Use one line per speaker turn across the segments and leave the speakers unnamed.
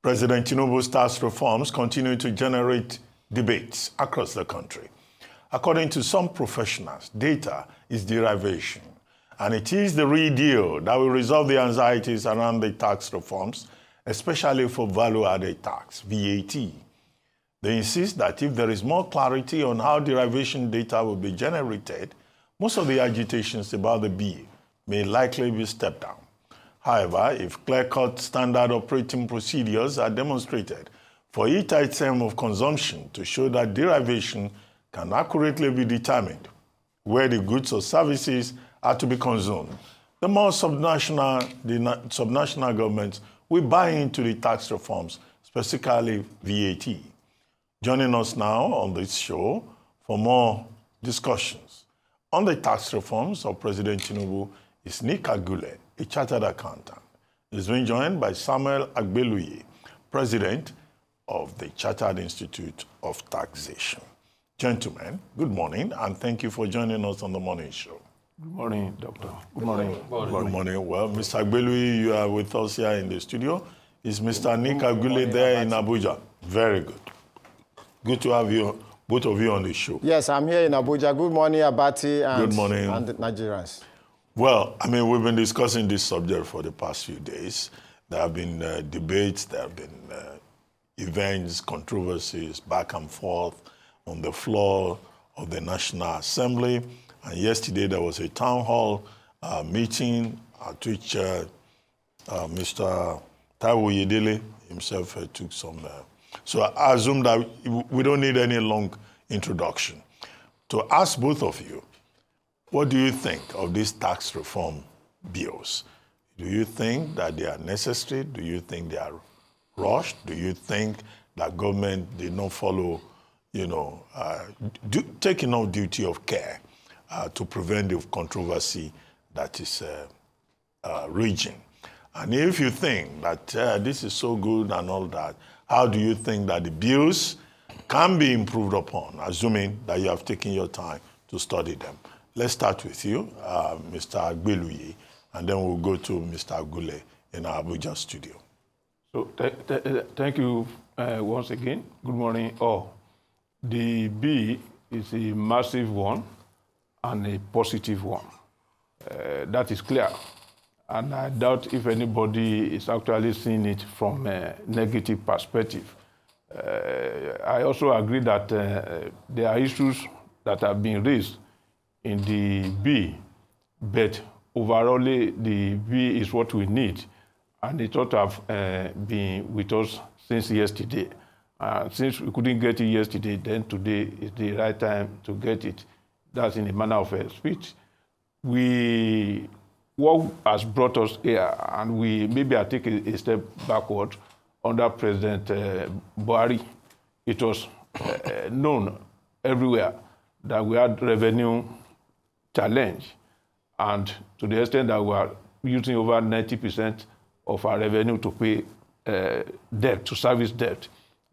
President Tinubu's tax reforms continue to generate debates across the country. According to some professionals, data is derivation, and it is the real deal that will resolve the anxieties around the tax reforms, especially for value-added tax, VAT. They insist that if there is more clarity on how derivation data will be generated, most of the agitations about the bill may likely be stepped down. However, if clear-cut standard operating procedures are demonstrated for each item of consumption to show that derivation can accurately be determined where the goods or services are to be consumed, the more subnational governments will buy into the tax reforms, specifically VAT. Joining us now on this show for more discussions on the tax reforms of President Tinubu is Agule, a chartered accountant. He's been joined by Samuel Agbeluyi, president of the Chartered Institute of Taxation. Gentlemen, good morning, and thank you for joining us on the morning show.
Good morning, Doctor. Good morning.
Good morning. Well, Mr. Agbeluyi, you are with us here in the studio. Is Mr. Agule there in Abuja? Very good. Good to have you, both of you on the show.
Yes, I'm here in Abuja. Good morning, Abati and,
good morning.
And Nigerians.
Well, I mean, we've been discussing this subject for the past few days. There have been debates, there have been events, controversies, back and forth on the floor of the National Assembly. And yesterday there was a town hall meeting at which Mr. Taiwo Yedele himself took some. So I assume that we don't need any long introduction. To ask both of you, what do you think of these tax reform bills? Do you think that they are necessary? Do you think they are rushed? Do you think that government did not follow, take enough duty of care to prevent the controversy that is raging? And if you think that this is so good and all that, how do you think that the bills can be improved upon, assuming that you have taken your time to study them? Let's start with you, Mr. Agbeluyi, and then we'll go to Mr. Agule in our Abuja studio.
So thank you once again. Good morning, all. The bill is a massive one and a positive one. That is clear. And I doubt if anybody is actually seeing it from a negative perspective. I also agree that there are issues that have been raised in the bill, but overall the bill is what we need, and it ought to have been with us since yesterday. Since we couldn't get it yesterday, then today is the right time to get it. That's in a manner of speech. What has brought us here, and we maybe are taking a step backward under President Buhari. It was known everywhere that we had revenue challenge, and to the extent that we are using over 90% of our revenue to pay debt, to service debt.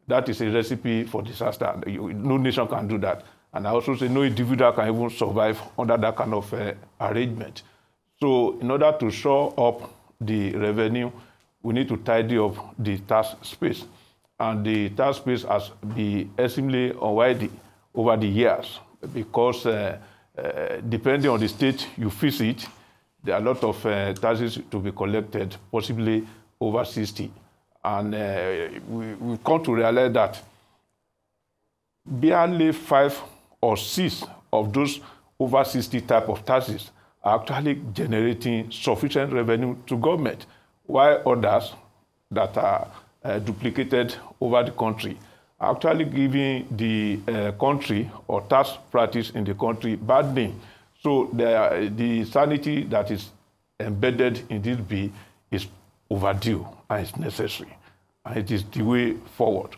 That is a recipe for disaster. No nation can do that. And I also say no individual can even survive under that kind of arrangement. So in order to shore up the revenue, we need to tidy up the tax space. And the tax space has been extremely unwieldy over the years because depending on the state you visit, there are a lot of taxes to be collected, possibly over 60. And we've come to realize that barely 5 or 6 of those over 60 type of taxes are actually generating sufficient revenue to government, while others that are duplicated over the country are actually giving the country or tax practice in the country bad name. So the sanity that is embedded in this bill is overdue and it's necessary. And it is the way forward.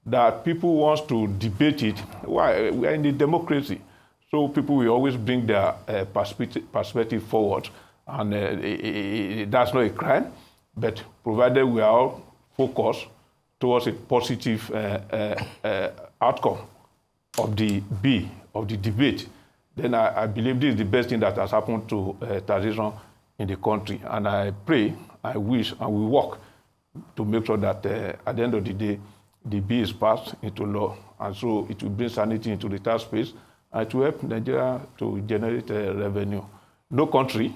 That people want to debate it. Why? We are in a democracy. So people will always bring their perspective forward. And that's not a crime. But provided we are all focused towards a positive outcome of the bill, of the debate, then I believe this is the best thing that has happened to taxation in the country. And I pray, I wish, and we work to make sure that at the end of the day, the bill is passed into law, and so it will bring sanity into the tax space, and to help Nigeria to generate revenue. No country,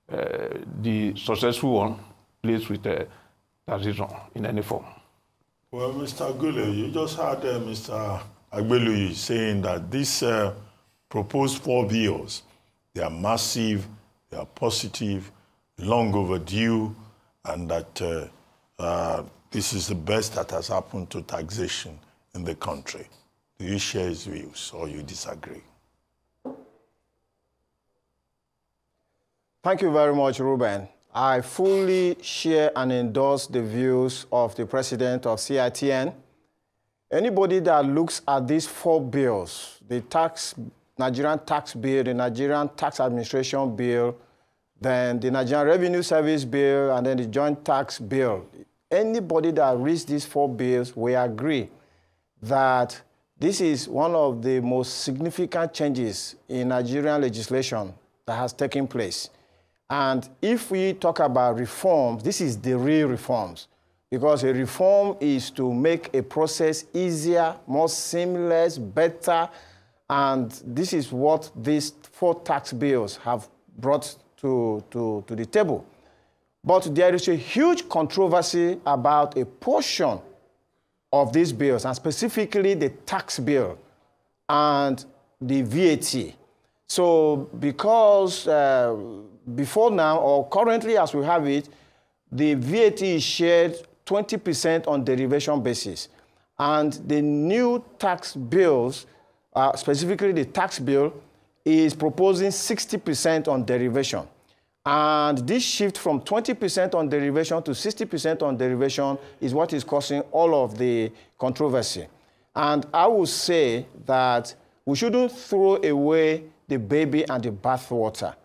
the successful one, plays with taxation in any form.
Well, Mr. Agule, you just heard Mr. Agbeluyi saying that these proposed 4 bills, they are massive, they are positive, long overdue, and that this is the best that has happened to taxation in the country. Do you share his views or you disagree?
Thank you very much, Ruben. I fully share and endorse the views of the president of CITN. Anybody that looks at these 4 bills, the Nigerian tax bill, the Nigerian tax administration bill, then the Nigerian Revenue Service bill, and then the joint tax bill, anybody that reads these 4 bills will agree that this is one of the most significant changes in Nigerian legislation that has taken place. And if we talk about reforms, this is the real reforms, because a reform is to make a process easier, more seamless, better, and this is what these 4 tax bills have brought to the table. But there is a huge controversy about a portion of these bills, and specifically the tax bill and the VAT. So because before now, or currently as we have it, the VAT is shared 20% on derivation basis. And the new tax bills, specifically the tax bill, is proposing 60% on derivation. And this shift from 20% on derivation to 60% on derivation is what is causing all of the controversy. And I would say that we shouldn't throw away the baby and the bathwater.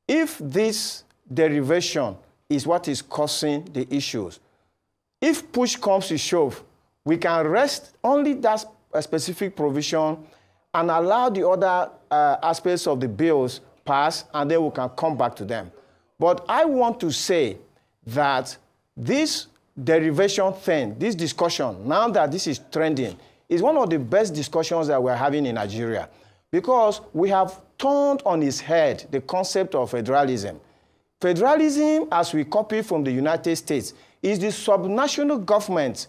If this derivation is what is causing the issues, if push comes to shove, we can rest only that specific provision and allow the other aspects of the bills pass, and then we can come back to them. But I want to say that this derivation thing, this discussion, now that this is trending, is one of the best discussions that we're having in Nigeria, because we have turned on its head the concept of federalism. Federalism, as we copy from the United States, is the subnational government,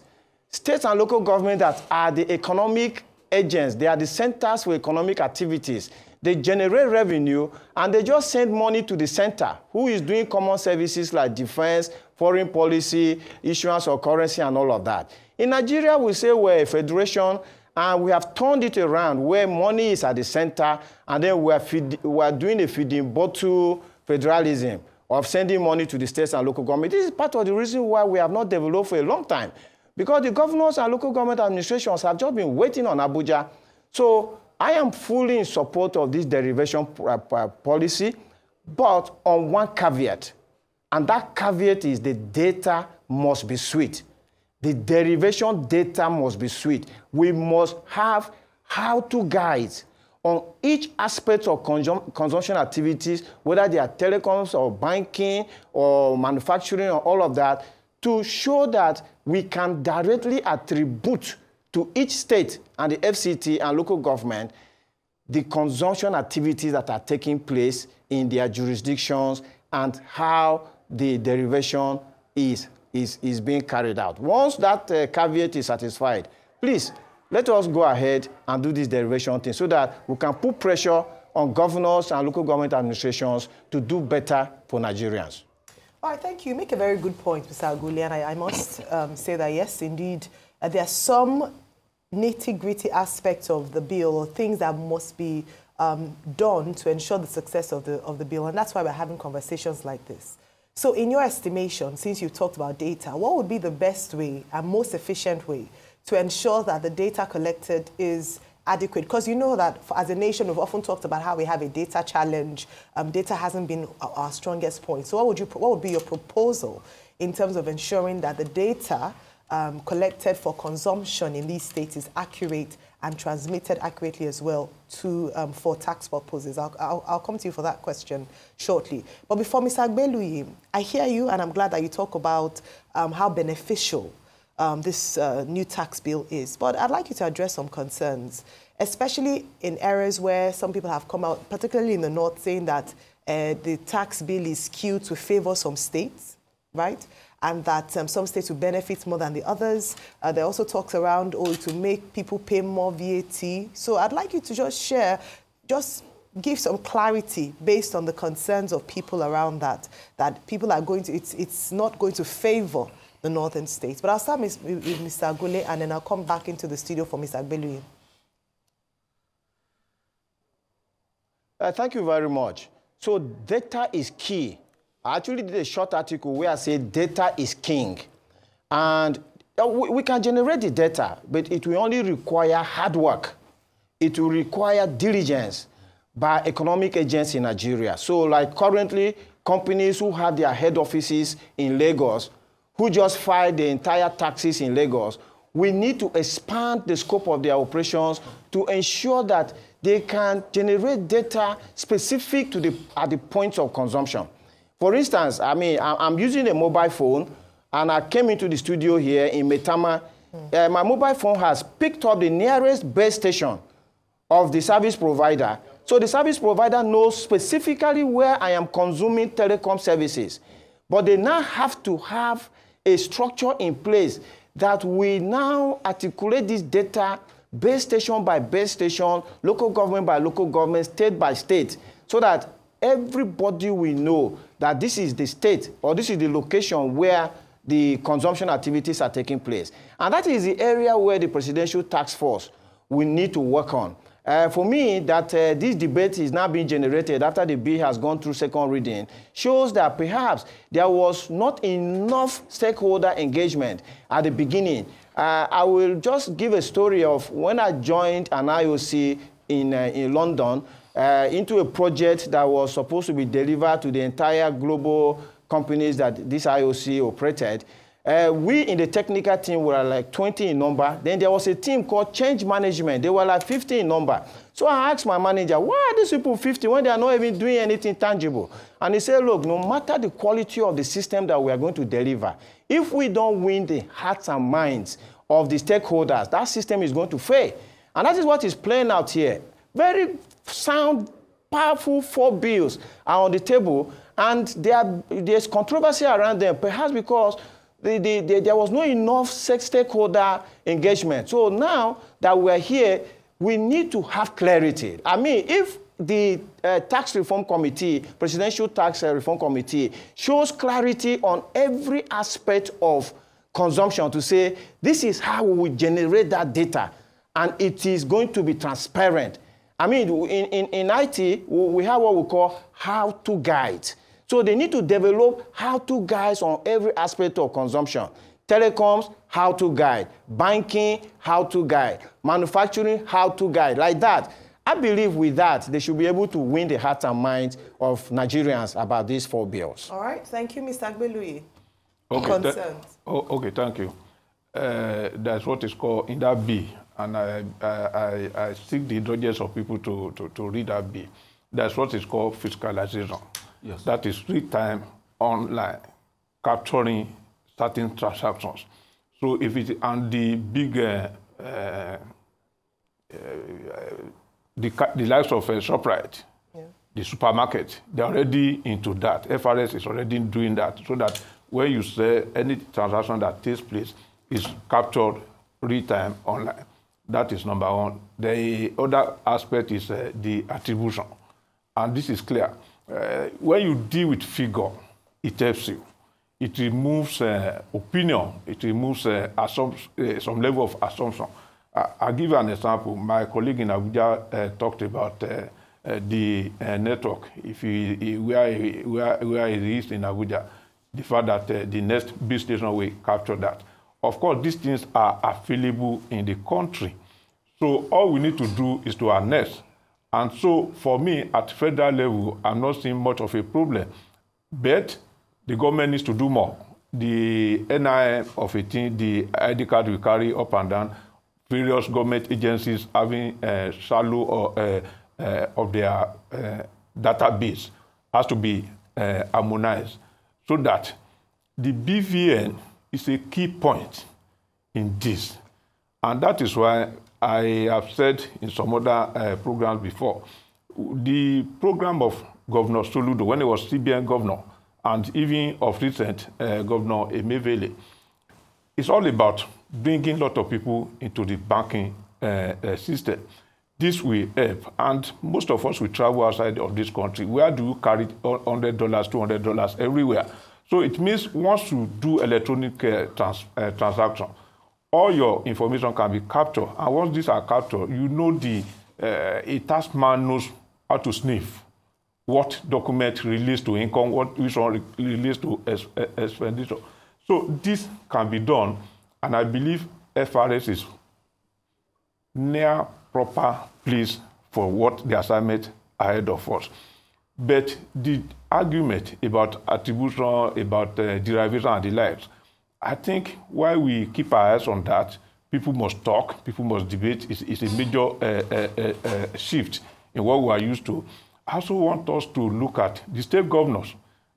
states and local government that are the economic agents. They are the centers for economic activities. They generate revenue, and they just send money to the center, who is doing common services like defense, foreign policy, issuance of currency, and all of that. In Nigeria, we say we're a federation, and we have turned it around where money is at the center, and then we're doing a feeding bottle federalism of sending money to the states and local government. This is part of the reason why we have not developed for a long time, because the governors and local government administrations have just been waiting on Abuja. So I am fully in support of this derivation policy, but on one caveat, and that caveat is the data must be sweet. The derivation data must be sweet. We must have how-to guides on each aspect of consumption activities, whether they are telecoms or banking or manufacturing or all of that, to show that we can directly attribute to each state and the FCT and local government the consumption activities that are taking place in their jurisdictions and how the derivation is being carried out. Once that caveat is satisfied, please, let us go ahead and do this derivation thing so that we can put pressure on governors and local government administrations to do better for Nigerians.
All right, thank you. You make a very good point, Mr. Agule, and I must say that, yes, indeed, there are some nitty-gritty aspects of the bill or things that must be done to ensure the success of the bill, and that's why we're having conversations like this. So in your estimation, since you talked about data, what would be the best way and most efficient way to ensure that the data collected is adequate? Because you know that as a nation, we've often talked about how we have a data challenge. Data hasn't been our strongest point. So what would be your proposal in terms of ensuring that the data collected for consumption in these states is accurate and transmitted accurately as well to for tax purposes? I'll come to you for that question shortly. But before, Mr. Agbeluyi, I hear you, and I'm glad that you talk about how beneficial this new tax bill is. But I'd like you to address some concerns, especially in areas where some people have come out, particularly in the north, saying that the tax bill is skewed to favor some states, right? And that some states will benefit more than the others. There also talks around, to make people pay more VAT. So I'd like you to just give some clarity based on the concerns of people around that people are going to, it's not going to favor the northern states. But I'll start with Mr. Agule, and then I'll come back into the studio for Mr. Agbeluyi.
Thank you very much. So data is key. I actually did a short article where I said data is king. And we can generate the data, but it will only require hard work. It will require diligence by economic agents in Nigeria. So like currently, companies who have their head offices in Lagos, who just file the entire taxes in Lagos, we need to expand the scope of their operations to ensure that they can generate data specific to at the points of consumption. For instance, I mean, I'm using a mobile phone, and I came into the studio here in Metama. My mobile phone has picked up the nearest base station of the service provider. So the service provider knows specifically where I am consuming telecom services. But they now have to have a structure in place that we now articulate this data base station by base station, local government by local government, state by state, so that everybody will know that this is the state or this is the location where the consumption activities are taking place. And that is the area where the Presidential Task Force will need to work on. For me, that this debate is now being generated after the bill has gone through second reading shows that perhaps there was not enough stakeholder engagement at the beginning. I will just give a story of when I joined an IOC in London into a project that was supposed to be delivered to the entire global companies that this IOC operated. We in the technical team were like 20 in number. Then there was a team called Change Management. They were like 50 in number. So I asked my manager, why are these people 50 when they are not even doing anything tangible? And he said, look, no matter the quality of the system that we are going to deliver, if we don't win the hearts and minds of the stakeholders, that system is going to fail. And that is what is playing out here. Very sound, powerful 4 bills are on the table, and there's controversy around them, perhaps because there was not enough stakeholder engagement. So now that we're here, we need to have clarity. I mean, if the Tax Reform Committee, Presidential Tax Reform Committee, shows clarity on every aspect of consumption to say, this is how we will generate that data, and it is going to be transparent. I mean, in IT, we have what we call how-to guides. So they need to develop how-to guides on every aspect of consumption. Telecoms, how-to guide. Banking, how-to guide. Manufacturing, how-to guide. Like that. I believe with that, they should be able to win the hearts and minds of Nigerians about these 4 bills.
All right. Thank you, Mr. Agbeluyi.
Okay,
Concerns.
Okay, thank you. That's what is called in that bill, and I seek the indulgence of people to read that bill. That's what is called fiscalization. Yes. That is real-time online capturing certain transactions. So if it and the big the likes of ShopRite, the supermarket, they're already into that. FRS is already doing that, so that when you say any transaction that takes place is captured real-time online. That is number one. The other aspect is the attribution, and this is clear. When you deal with figure, it helps you. It removes opinion. It removes some level of assumption. I'll give you an example. My colleague in Abuja talked about the network. If where he is in Abuja, the fact that the next base station will capture that. Of course, these things are available in the country. So all we need to do is to harness. And so, for me, at federal level, I'm not seeing much of a problem. But the government needs to do more. The NIN of a thing, the ID card we carry up and down, various government agencies having shallow or of their database has to be harmonized, so that the BVN is a key point in this. And that is why I have said in some other programs before, the program of Governor Soludo, when he was CBN governor, and even of recent Governor Emevele, it's all about bringing a lot of people into the banking system. This will help, and most of us will travel outside of this country. Where do you carry $100, $200 everywhere? So it means once you do electronic transaction, all your information can be captured, and once these are captured, you know a tax man knows how to sniff what document relates to income, which one relates to expenditure. So this can be done, and I believe FRS is near proper place for what the assignment ahead of us. But the argument about attribution, about derivation and the likes, I think while we keep our eyes on that, people must talk, people must debate. It's a major shift in what we are used to. I also want us to look at the state governors.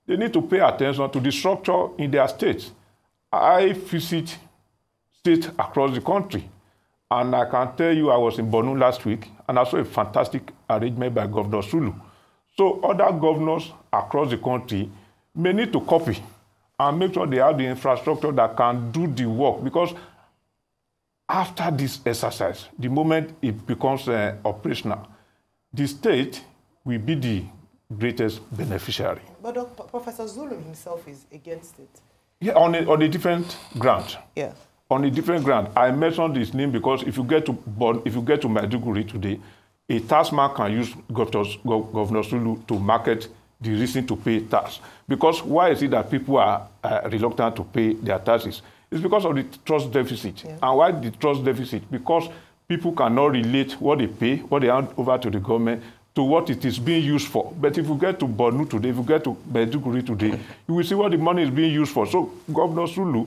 They need to pay attention to the structure in their states. I visit states across the country, and I can tell you I was in Borno last week, and I saw a fantastic arrangement by Governor Sulu. So other governors across the country may need to copy and make sure they have the infrastructure that can do the work, because after this exercise, the moment it becomes operational, the state will be the greatest beneficiary.
But Professor Zulu himself is against it.
Yeah, on a different ground.
Yeah.
On a different ground. I mentioned his name because if you get to Maiduguri today, a taxman can use Governor Zulu to market the reason to pay tax. Because why is it that people are reluctant to pay their taxes? It's because of the trust deficit. Yeah. And why the trust deficit? Because people cannot relate what they pay, what they hand over to the government, to what it is being used for. But if you get to Borno today, if you get to Maiduguri today, you will see what the money is being used for. So Governor Zulu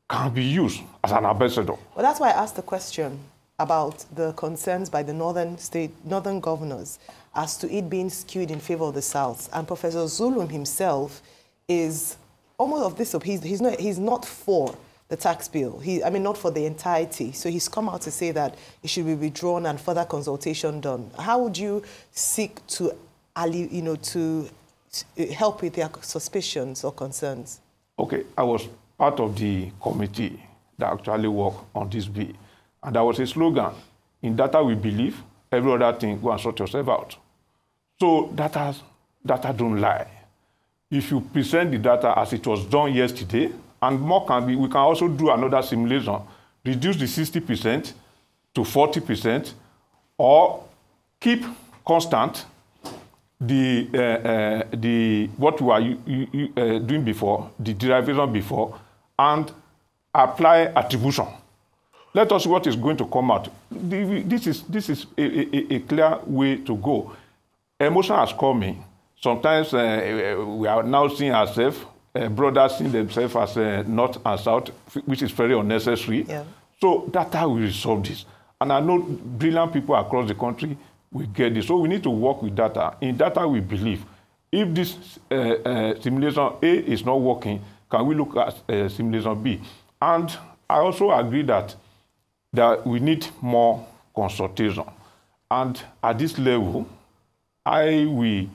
can be used as an ambassador.
Well, that's why I asked the question about the concerns by the northern governors as to it being skewed in favor of the South. And Professor Zulu himself is almost of this, he's not for the tax bill. Not for the entirety. So he's come out to say that it should be withdrawn and further consultation done. How would you seek to, to help with their suspicions or concerns?
Okay, I was part of the committee that actually worked on this bill. And there was a slogan, in data we believe, every other thing, go and sort yourself out. So data don't lie. If you present the data as it was done yesterday, and more can be, we can also do another simulation, reduce the 60% to 40%, or keep constant what we were doing before, the derivation before, and apply attribution. Let us see what is going to come out. This is a clear way to go. Emotion has come in. Sometimes we are now seeing ourselves, brothers seeing themselves as North and South, which is very unnecessary. Yeah. So that's how we resolve this. And I know brilliant people across the country will get this. So we need to work with data. In data, we believe. If this simulation A is not working, can we look at simulation B? And I also agree that we need more consultation. And at this level, I will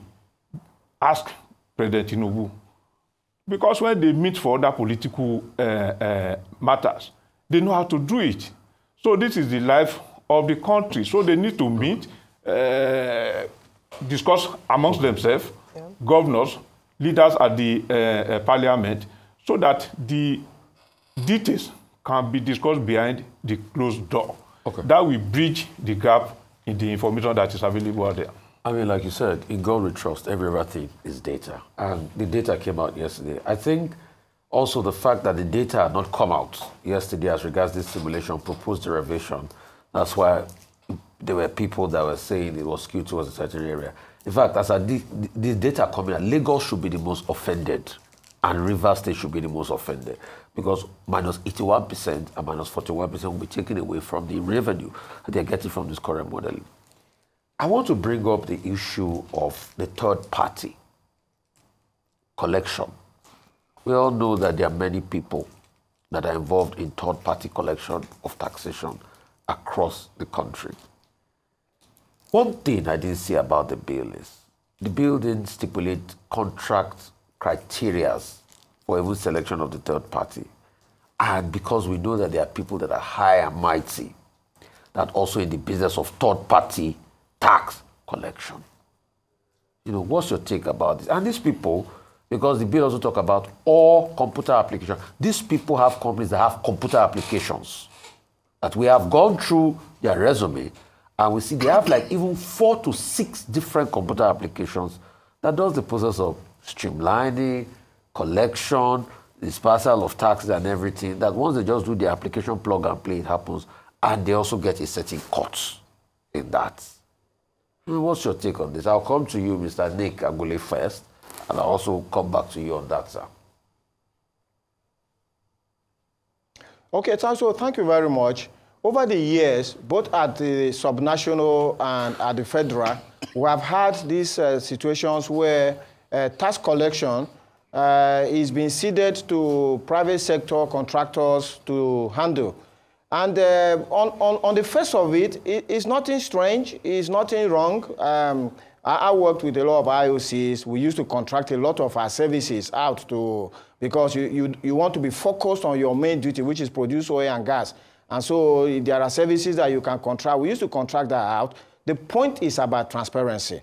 ask President Tinubu, because when they meet for other political matters, they know how to do it. So this is the life of the country. So they need to meet, discuss amongst themselves, governors, leaders at the parliament, so that the details can be discussed behind the closed door. Okay. That will bridge the gap in the information that is available out there.
I mean, like you said, in God we trust, every other thing is data. And the data came out yesterday. I think also the fact that the data had not come out yesterday as regards this simulation, proposed derivation, that's why there were people that were saying it was skewed towards a certain area. In fact, as this data coming out, Lagos should be the most offended and Rivers State should be the most offended because minus 81% and minus 41% will be taken away from the revenue that they're getting from this current modeling. I want to bring up the issue of the third party collection. We all know that there are many people that are involved in third party collection of taxation across the country. One thing I didn't see about the bill is the bill didn't stipulate contract criteria for even selection of the third party. And because we know that there are people that are high and mighty that also in the business of third party tax collection. You know, what's your take about this? And these people, because the bill also talk about all computer applications, these people have companies that have computer applications that we have gone through their resume and we see they have like even 4 to 6 different computer applications that does the process of streamlining, collection, dispersal of taxes and everything, that once they just do the application plug and play, it happens, and they also get a certain cut in that. What's your take on this? I'll come to you, Mr. Nick Agule, first, and I'll also come back to you on that, sir.
Okay, so thank you very much. Over the years, both at the subnational and at the federal, we have had these situations where tax collection is being ceded to private sector contractors to handle. And on the face of it, it's nothing strange, it's nothing wrong. I worked with a lot of IOCs. We used to contract a lot of our services out to, because you want to be focused on your main duty, which is produce oil and gas. And so if there are services that you can contract, we used to contract that out. The point is about transparency,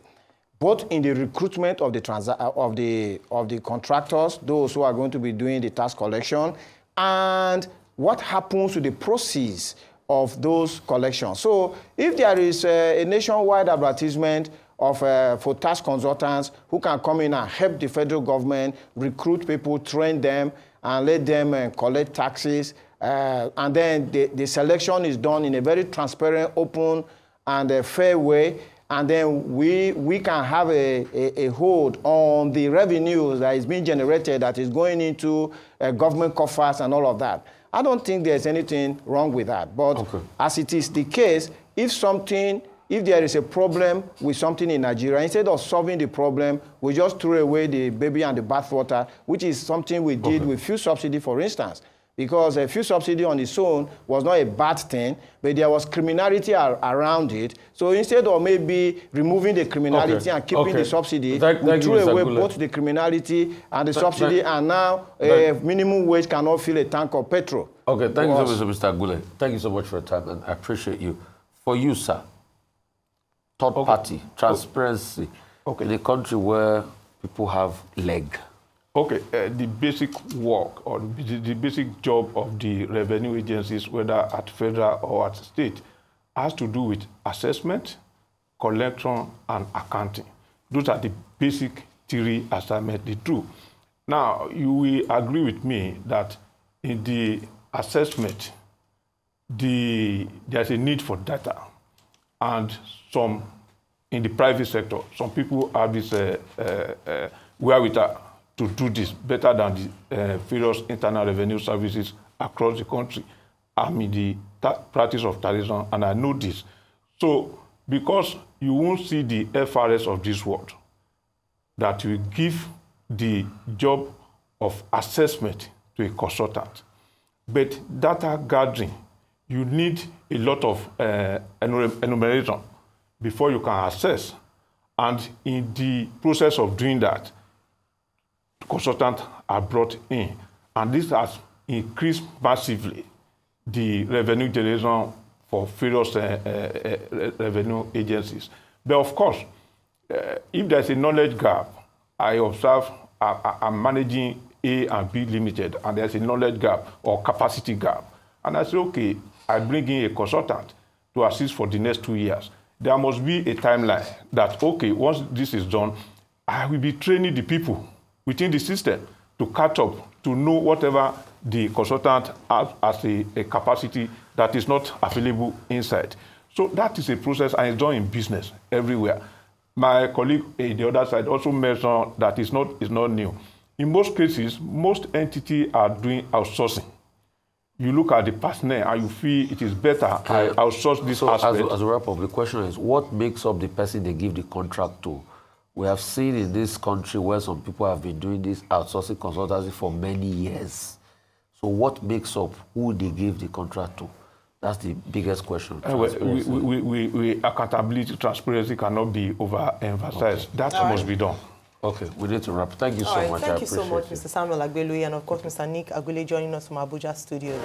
both in the recruitment of the contractors, those who are going to be doing the tax collection, and what happens to the proceeds of those collections. So if there is a nationwide advertisement of for tax consultants who can come in and help the federal government recruit people, train them, and let them collect taxes, and then the selection is done in a very transparent, open, and fair way, and then we can have a hold on the revenues that is being generated that is going into government coffers and all of that. I don't think there's anything wrong with that. But as it is the case, if there is a problem with something in Nigeria, instead of solving the problem, we just throw away the baby and the bathwater, which is something we did with fuel subsidy, for instance. Because a fuel subsidy on its own was not a bad thing, but there was criminality around it. So instead of maybe removing the criminality and keeping the subsidy, we threw away both the criminality and the subsidy, and now minimum wage cannot fill a tank of petrol.
Okay, thank you so much, Mr. Agule. Thank you so much for your time, and I appreciate you. For you, sir, third party, transparency, in a country where people have leg.
Okay, the basic work or the basic job of the revenue agencies, whether at federal or at state, has to do with assessment, collection, and accounting. Those are the basic three assignments they do. Now, you will agree with me that in the assessment, there's a need for data. And some, in the private sector, some people have this wherewithal to do this better than the various internal revenue services across the country. I'm in the practice of taxation, and I know this. So, because you won't see the FRS of this world, that will give the job of assessment to a consultant. But data gathering, you need a lot of enumeration before you can assess. And in the process of doing that, consultants are brought in, and this has increased massively the revenue generation for various revenue agencies. But of course, if there's a knowledge gap, I observe I'm managing A and B Limited, and there's a knowledge gap or capacity gap. And I say, okay, I bring in a consultant to assist for the next 2 years. There must be a timeline that, okay, once this is done, I will be training the people within the system to catch up, to know whatever the consultant has as a capacity that is not available inside. So that is a process, and it's done in business everywhere. My colleague on the other side also mentioned that it's not new. In most cases, most entities are doing outsourcing. You look at the personnel and you feel it is better I outsource this aspect.
As a wrap-up, the question is, what makes up the person they give the contract to? We have seen in this country where some people have been doing this outsourcing consultancy for many years. So what makes up who they give the contract to? That's the biggest question.
Accountability, transparency cannot be overemphasized.
Okay.
That must be done.
Okay, we need to wrap. Thank you so much.
Thank you so much, Mr. Samuel Agbeluyi, and of course, Mr. Nick Agule joining us from Abuja Studios.